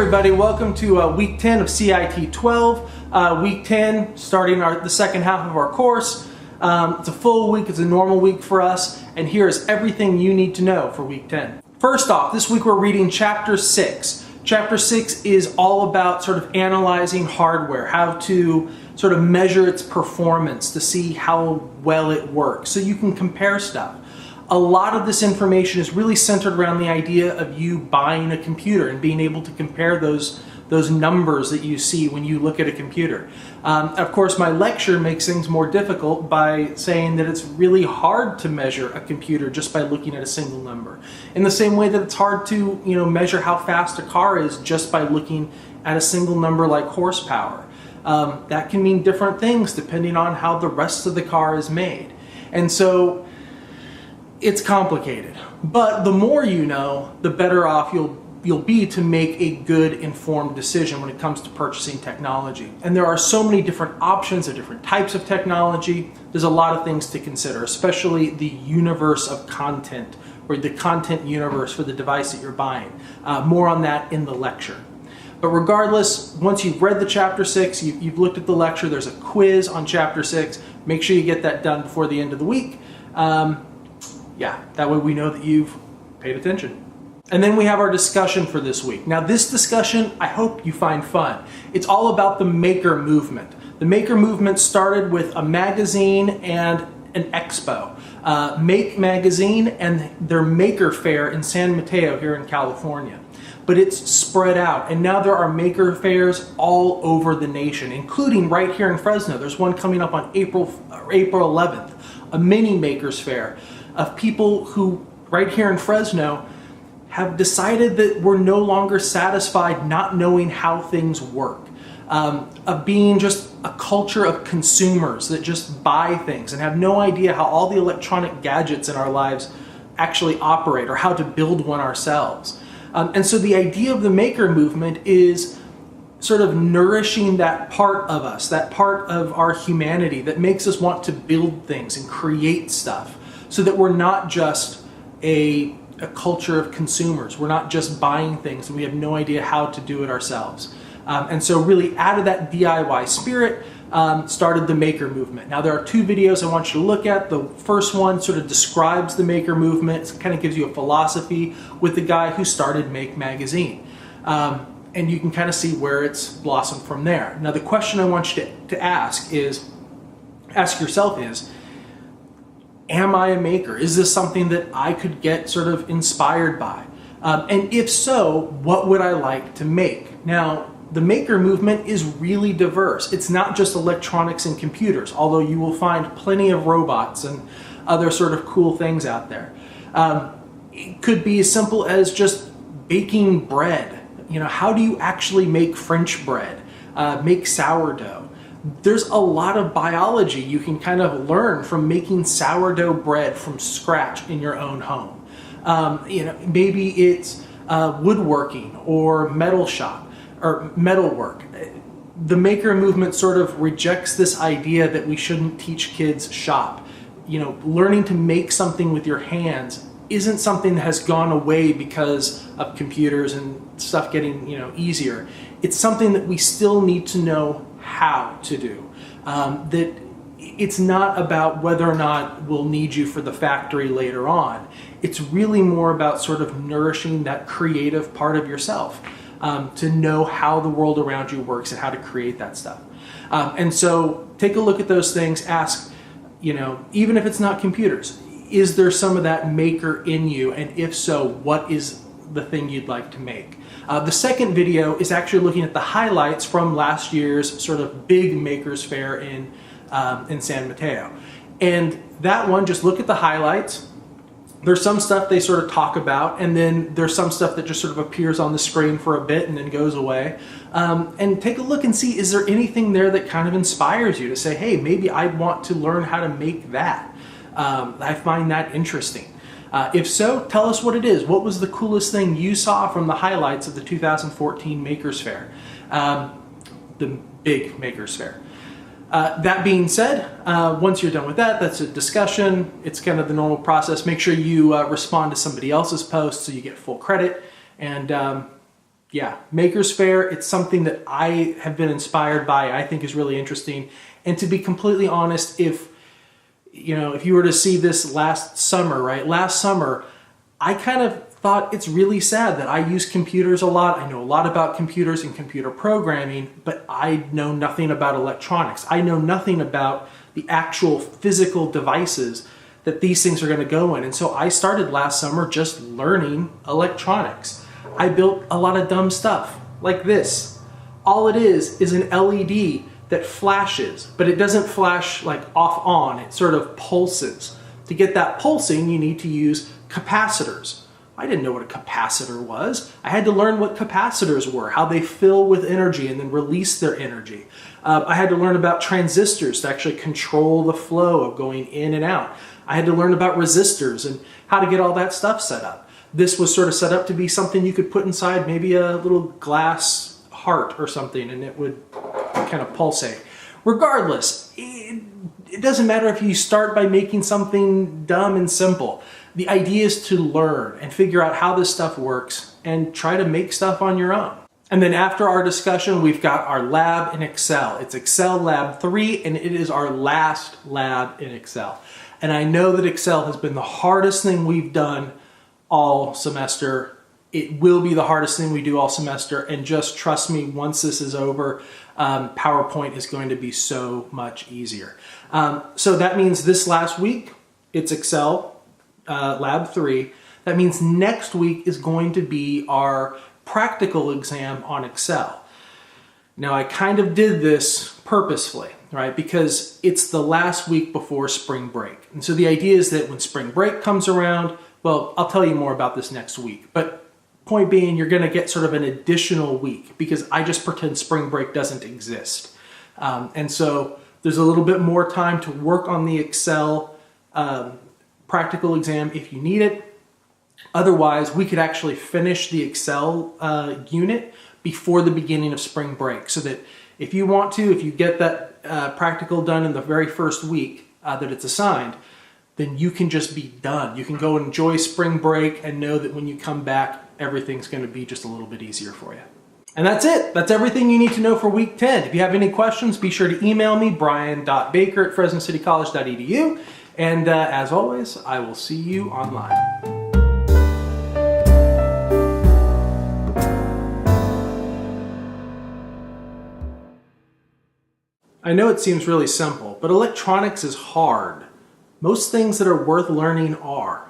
everybody, welcome to week 10 of CIT 12. Week 10, starting the second half of our course. It's a full week, it's a normal week for us, and here is everything you need to know for week 10. First off, this week we're reading chapter 6. Chapter 6 is all about sort of analyzing hardware, how to sort of measure its performance to see how well it works, so you can compare stuff. A lot of this information is really centered around the idea of you buying a computer and being able to compare those numbers that you see when you look at a computer. Of course, my lecture makes things more difficult by saying that it's really hard to measure a computer just by looking at a single number. In the same way that it's hard to measure how fast a car is just by looking at a single number like horsepower. That can mean different things depending on how the rest of the car is made. And so it's complicated, but the more you know, the better off you'll be to make a good informed decision when it comes to purchasing technology. And there are so many different options of different types of technology. There's a lot of things to consider, especially the universe of content, or the content universe for the device that you're buying. More on that in the lecture. But regardless, once you've read the chapter 6, you've looked at the lecture, there's a quiz on chapter 6. Make sure you get that done before the end of the week. Yeah, that way we know that you've paid attention. And then we have our discussion for this week. Now this discussion, I hope you find fun. It's all about the maker movement. The maker movement started with a magazine and an expo. Make Magazine and their Maker Faire in San Mateo here in California. But it's spread out, and now there are maker fairs all over the nation, including right here in Fresno. There's one coming up on April 11th, a mini makers fair of people who, right here in Fresno, have decided that we're no longer satisfied not knowing how things work, of being just a culture of consumers that just buy things and have no idea how all the electronic gadgets in our lives actually operate or how to build one ourselves. And so the idea of the maker movement is sort of nourishing that part of us, that part of our humanity that makes us want to build things and create stuff, so that we're not just a culture of consumers. We're not just buying things and we have no idea how to do it ourselves. And so really out of that DIY spirit started the maker movement. Now there are 2 videos I want you to look at. The first one sort of describes the maker movement. It kind of gives you a philosophy with the guy who started Make Magazine. And you can kind of see where it's blossomed from there. Now the question I want you to ask yourself is, am I a maker? Is this something that I could get sort of inspired by? And if so, what would I like to make? Now, the maker movement is really diverse. It's not just electronics and computers, although you will find plenty of robots and other sort of cool things out there. It could be as simple as just baking bread. How do you actually make French bread? Make sourdough? There's a lot of biology you can kind of learn from making sourdough bread from scratch in your own home. Maybe it's woodworking or metal shop or metalwork. The maker movement sort of rejects this idea that we shouldn't teach kids shop. Learning to make something with your hands isn't something that has gone away because of computers and stuff getting easier. It's something that we still need to know how to do. That it's not about whether or not we'll need you for the factory later on. It's really more about sort of nourishing that creative part of yourself, to know how the world around you works and how to create that stuff. And so take a look at those things, ask, even if it's not computers, is there some of that maker in you? And if so, what is the thing you'd like to make? The second video is actually looking at the highlights from last year's sort of big makers fair in San Mateo. And that one, just look at the highlights. There's some stuff they sort of talk about, and then there's some stuff that just sort of appears on the screen for a bit and then goes away. And take a look and see, is there anything there that kind of inspires you to say, hey, maybe I'd want to learn how to make that. I find that interesting. If so, tell us what it is. What was the coolest thing you saw from the highlights of the 2014 Makers Faire? The big Makers Faire. That being said, once you're done with that, that's a discussion. It's kind of the normal process. Make sure you respond to somebody else's post so you get full credit. And yeah, Maker's Faire, it's something that I have been inspired by, I think is really interesting. And to be completely honest, if you were to see this last summer, right? Last summer, I kind of thought it's really sad that I use computers a lot. I know a lot about computers and computer programming, but I know nothing about electronics. I know nothing about the actual physical devices that these things are going to go in. And so I started last summer just learning electronics. I built a lot of dumb stuff like this. All it is an LED that flashes, but it doesn't flash like off on, it sort of pulses. To get that pulsing, you need to use capacitors. I didn't know what a capacitor was. I had to learn what capacitors were, how they fill with energy and then release their energy. I had to learn about transistors to actually control the flow of going in and out. I had to learn about resistors and how to get all that stuff set up. This was sort of set up to be something you could put inside maybe a little glass heart or something, and it would kind of pulsate. Regardless, it doesn't matter if you start by making something dumb and simple. The idea is to learn and figure out how this stuff works and try to make stuff on your own. And then after our discussion, we've got our lab in Excel. It's Excel Lab 3, and it is our last lab in Excel. And I know that Excel has been the hardest thing we've done all semester. It will be the hardest thing we do all semester, and just trust me, once this is over, PowerPoint is going to be so much easier. So that means this last week, it's Excel Lab 3. That means next week is going to be our practical exam on Excel. Now, I kind of did this purposefully, right? Because it's the last week before spring break. And so the idea is that when spring break comes around, well, I'll tell you more about this next week, but point being, you're going to get sort of an additional week because I just pretend spring break doesn't exist. And so there's a little bit more time to work on the Excel practical exam if you need it. Otherwise, we could actually finish the Excel unit before the beginning of spring break, so that if you want to, if you get that practical done in the very first week that it's assigned, then you can just be done. You can go and enjoy spring break and know that when you come back, everything's going to be just a little bit easier for you. And that's it. That's everything you need to know for week 10. If you have any questions, be sure to email me, brian.baker@fresnocitycollege.edu. And as always, I will see you online. I know it seems really simple, but electronics is hard. Most things that are worth learning are.